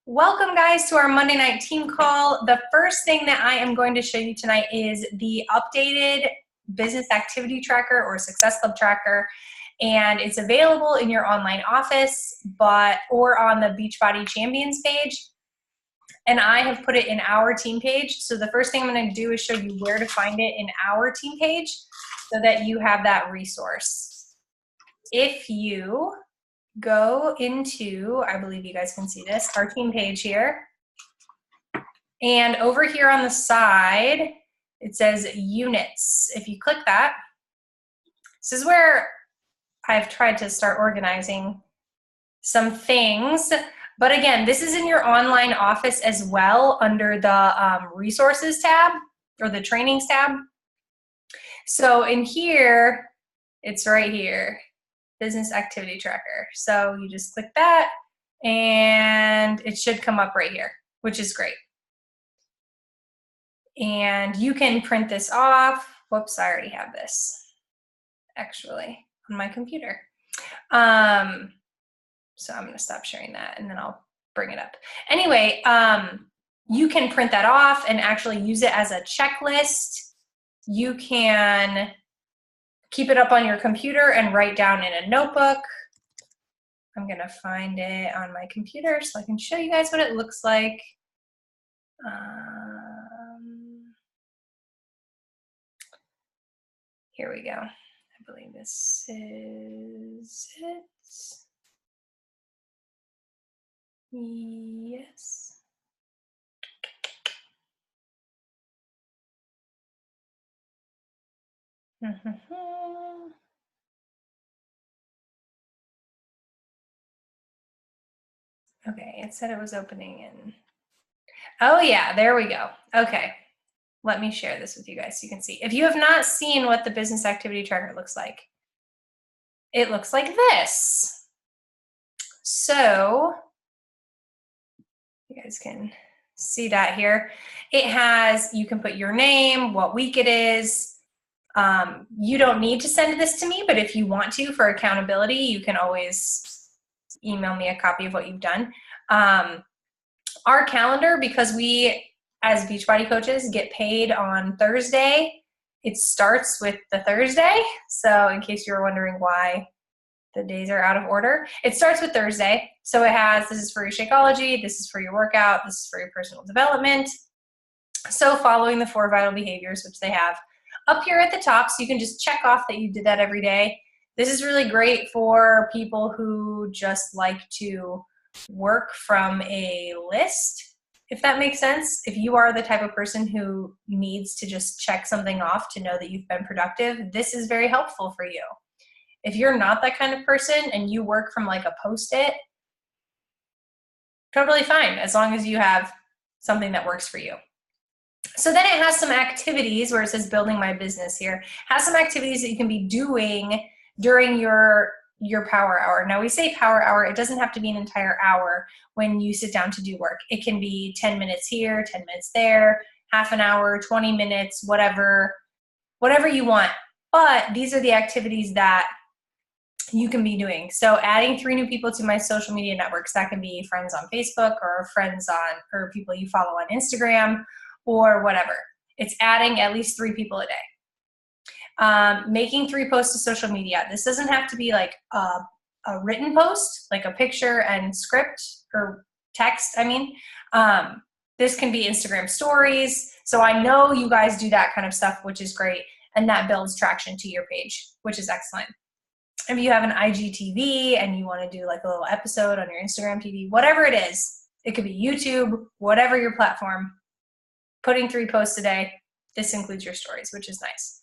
Welcome guys to our Monday night team call. The first thing that I am going to show you tonight is the updated business activity tracker or success club tracker, and it's available in your online office or on the Beachbody Champions page, and I have put it in our team page. So the first thing I'm going to do is show you where to find it in our team page so that you have that resource. If you go into, I believe you guys can see this, our team page here. And over here on the side, it says units. If you click that, this is where I've tried to start organizing some things. But again, this is in your online office as well under the resources tab or the trainings tab. So in here, it's right here. Business activity tracker. So you just click that and it should come up right here, which is great. And you can print this off. Whoops, I already have this actually on my computer. So I'm going to stop sharing that and then I'll bring it up. Anyway, you can print that off and actually use it as a checklist. You can keep it up on your computer and write down in a notebook. I'm gonna find it on my computer so I can show you guys what it looks like. Here we go. I believe this is it. Yes. Okay, it said it was opening in. Oh yeah, there we go. Okay, let me share this with you guys so you can see. If you have not seen what the business activity tracker looks like, it looks like this. So you guys can see that here. It has, you can put your name, what week it is. You don't need to send this to me, but if you want to for accountability, you can always email me a copy of what you've done. Our calendar, because we as Beachbody coaches get paid on Thursday, it starts with the Thursday. So in case you're wondering why the days are out of order, it starts with Thursday. So it has, this is for your Shakeology, this is for your workout, this is for your personal development. So following the 4 vital behaviors, which they have up here at the top, so you can just check off that you did that every day. This is really great for people who just like to work from a list, if that makes sense. If you are the type of person who needs to just check something off to know that you've been productive, this is very helpful for you. If you're not that kind of person and you work from like a Post-it, totally fine, as long as you have something that works for you. So then it has some activities where it says building my business here. It has some activities that you can be doing during your power hour. Now we say power hour, it doesn't have to be an entire hour when you sit down to do work. It can be 10 minutes here, 10 minutes there, half an hour, 20 minutes, whatever you want. But these are the activities that you can be doing. So adding 3 new people to my social media networks, that can be friends on Facebook or or people you follow on Instagram or whatever. It's adding at least 3 people a day. Making 3 posts to social media. This doesn't have to be like a written post, like a picture and script or text, I mean. This can be Instagram stories. So I know you guys do that kind of stuff, which is great. And that builds traction to your page, which is excellent. If you have an IGTV and you want to do like a little episode on your Instagram TV, whatever it is, it could be YouTube, whatever your platform, putting 3 posts a day. This includes your stories, which is nice.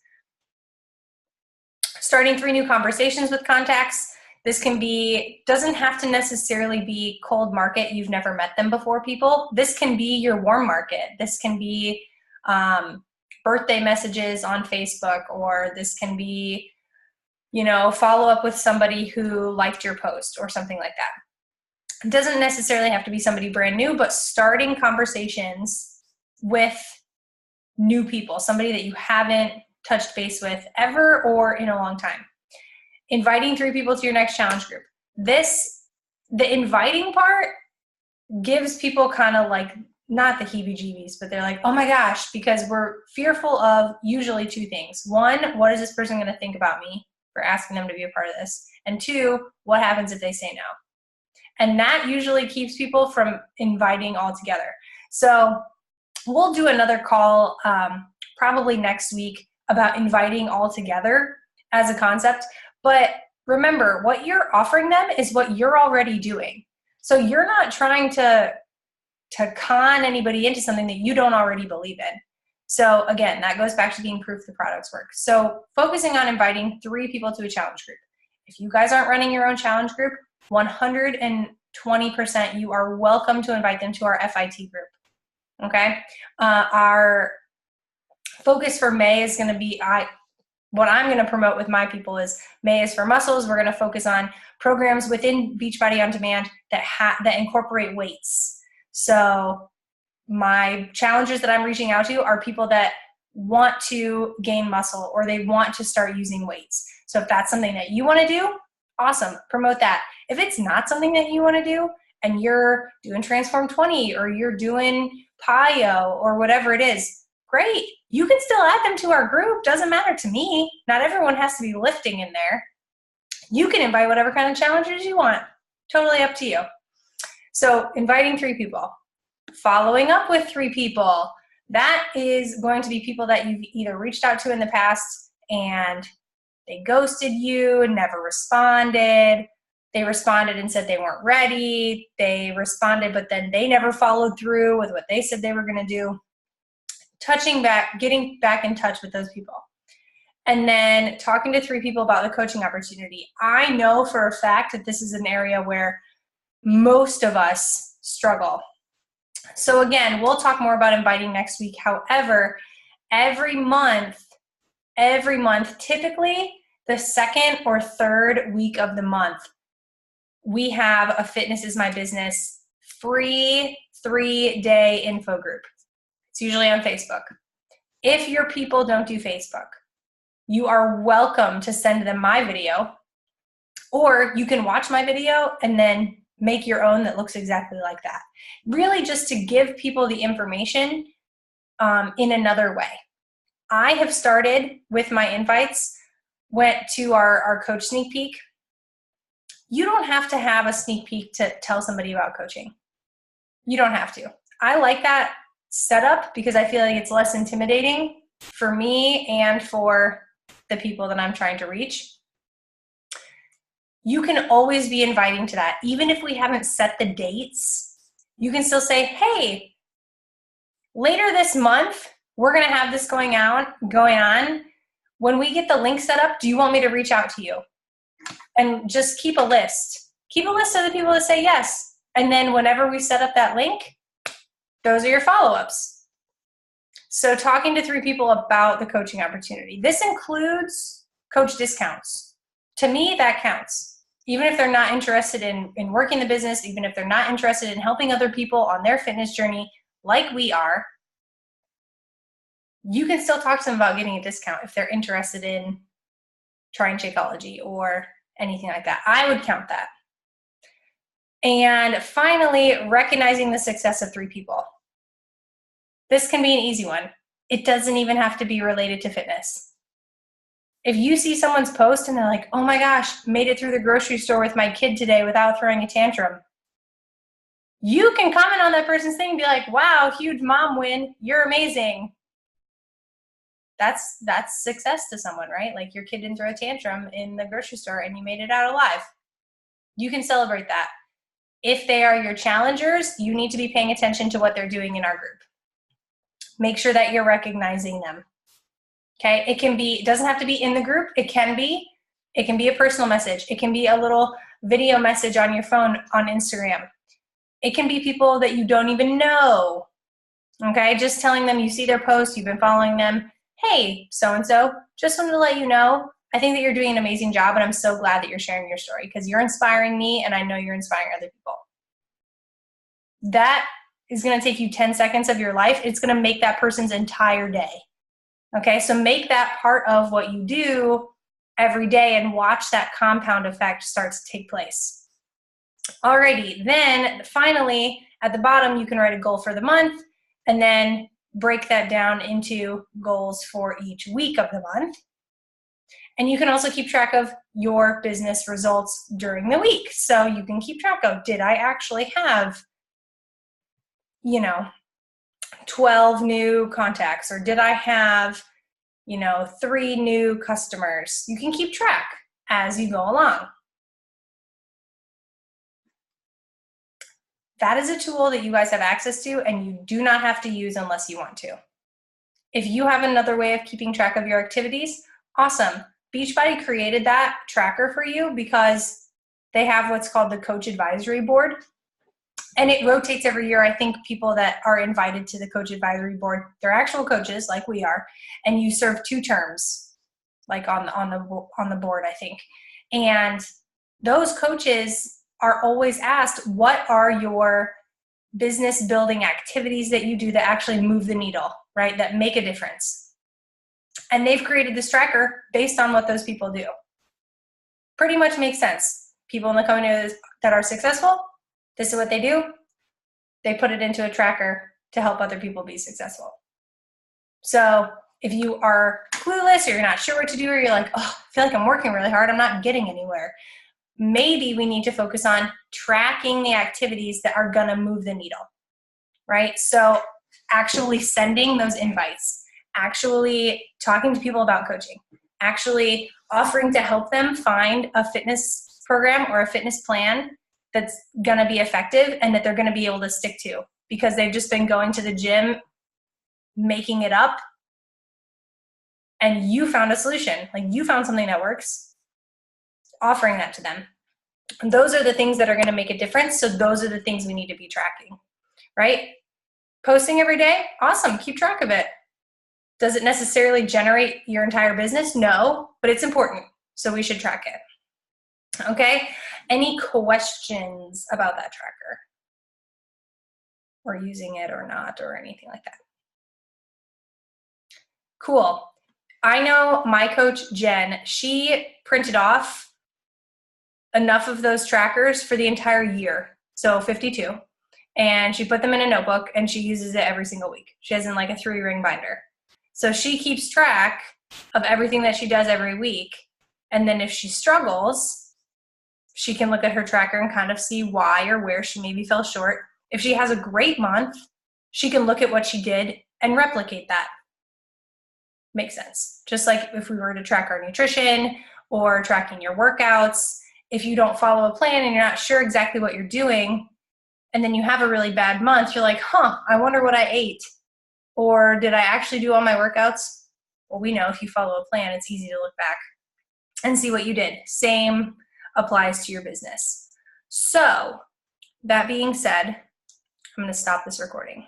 Starting 3 new conversations with contacts. This can be, doesn't have to necessarily be cold market, you've never met them before people. This can be your warm market. This can be birthday messages on Facebook, or this can be, you know, follow up with somebody who liked your post or something like that. It doesn't necessarily have to be somebody brand new, but starting conversations with new people, somebody that you haven't touched base with ever or in a long time. Inviting 3 people to your next challenge group. The inviting part gives people kind of like, not the heebie-jeebies, but they're like, oh my gosh, because we're fearful of usually two things. One, what is this person going to think about me for asking them to be a part of this? And two, what happens if they say no? And that usually keeps people from inviting altogether. So we'll do another call probably next week about inviting altogether as a concept. But remember, what you're offering them is what you're already doing. So you're not trying to con anybody into something that you don't already believe in. So again, that goes back to being proof the products work. So focusing on inviting 3 people to a challenge group. If you guys aren't running your own challenge group, 120% you are welcome to invite them to our FIT group. Okay? Our focus for May is going to be, what I'm going to promote with my people is May is for muscles. We're going to focus on programs within Beachbody On Demand that incorporate weights. So my challengers that I'm reaching out to are people that want to gain muscle or they want to start using weights. So if that's something that you want to do, awesome, promote that. If it's not something that you want to do and you're doing Transform 20 or you're doing PiYo or whatever it is, great. You can still add them to our group. Doesn't matter to me. Not everyone has to be lifting in there. You can invite whatever kind of challengers you want. Totally up to you. So inviting 3 people, following up with 3 people, that is going to be people that you've either reached out to in the past and they ghosted you, never responded. They responded and said they weren't ready. They responded, but then they never followed through with what they said they were going to do. Touching back, getting back in touch with those people. And then talking to 3 people about the coaching opportunity. I know for a fact that this is an area where most of us struggle. So again, we'll talk more about inviting next week. However, every month, typically the 2nd or 3rd week of the month, we have a Fitness is My Business free 3-day info group. It's usually on Facebook. If your people don't do Facebook, you are welcome to send them my video, or you can watch my video and then make your own that looks exactly like that. Really just to give people the information in another way. I have started with my invites, went to our coach sneak peek. You don't have to have a sneak peek to tell somebody about coaching. You don't have to. I like that setup because I feel like it's less intimidating for me and for the people that I'm trying to reach. You can always be inviting to that. Even if we haven't set the dates, you can still say, hey, later this month, we're going to have this going on. When we get the link set up, do you want me to reach out to you? And just keep a list. Keep a list of the people that say yes. And then whenever we set up that link, those are your follow-ups. So talking to 3 people about the coaching opportunity. This includes coach discounts. To me, that counts. Even if they're not interested in working the business, even if they're not interested in helping other people on their fitness journey like we are, you can still talk to them about getting a discount if they're interested in trying Shakeology or anything like that. I would count that. And finally, recognizing the success of 3 people. This can be an easy one. It doesn't even have to be related to fitness. If you see someone's post and they're like, oh my gosh, made it through the grocery store with my kid today without throwing a tantrum, you can comment on that person's thing and be like, wow, huge mom win. You're amazing. That's success to someone, right? Like your kid didn't throw a tantrum in the grocery store and you made it out alive. You can celebrate that. If they are your challengers, you need to be paying attention to what they're doing in our group. Make sure that you're recognizing them. Okay, it doesn't have to be in the group. It can be a personal message. It can be a little video message on your phone on Instagram. It can be people that you don't even know. Okay, just telling them you see their post, you've been following them. Hey, so-and-so, just wanted to let you know, I think that you're doing an amazing job and I'm so glad that you're sharing your story because you're inspiring me and I know you're inspiring other people. That is going to take you 10 seconds of your life. It's going to make that person's entire day. Okay, so make that part of what you do every day and watch that compound effect start to take place. Alrighty, then finally at the bottom you can write a goal for the month and then break that down into goals for each week of the month. And you can also keep track of your business results during the week. So you can keep track of, did I actually have, 12 new contacts, or did I have, 3 new customers? You can keep track as you go along. That is a tool that you guys have access to and you do not have to use unless you want to. If you have another way of keeping track of your activities, awesome. Beachbody created that tracker for you because they have what's called the Coach Advisory Board. And it rotates every year. I think people that are invited to the Coach Advisory Board, they're actual coaches like we are, and you serve 2 terms, like on the board, I think. And those coaches are always asked, what are your business building activities that you do that actually move the needle, right? That make a difference. And they've created this tracker based on what those people do. Pretty much makes sense. People in the community that are successful, this is what they do. They put it into a tracker to help other people be successful. So if you are clueless or you're not sure what to do, or you're like, oh, I feel like I'm working really hard, I'm not getting anywhere, maybe we need to focus on tracking the activities that are gonna move the needle, right? So actually sending those invites, actually talking to people about coaching, actually offering to help them find a fitness program or a fitness plan that's gonna be effective and that they're gonna be able to stick to, because they've just been going to the gym, making it up, and you found a solution. Like, you found something that works, offering that to them. And those are the things that are gonna make a difference. So those are the things we need to be tracking, right? Posting every day, awesome, keep track of it. Does it necessarily generate your entire business? No, but it's important. So we should track it. Okay, any questions about that tracker? Or using it or not, or anything like that? Cool. I know my coach, Jen, she printed off enough of those trackers for the entire year, so 52, and she put them in a notebook and she uses it every single week. She has in like a 3-ring binder. So she keeps track of everything that she does every week, and then if she struggles, she can look at her tracker and kind of see why or where she maybe fell short. If she has a great month, she can look at what she did and replicate that. Makes sense. Just like if we were to track our nutrition or tracking your workouts, if you don't follow a plan and you're not sure exactly what you're doing, and then you have a really bad month, you're like, I wonder what I ate. Or did I actually do all my workouts? Well, we know if you follow a plan, it's easy to look back and see what you did. Same applies to your business. So that being said, I'm going to stop this recording.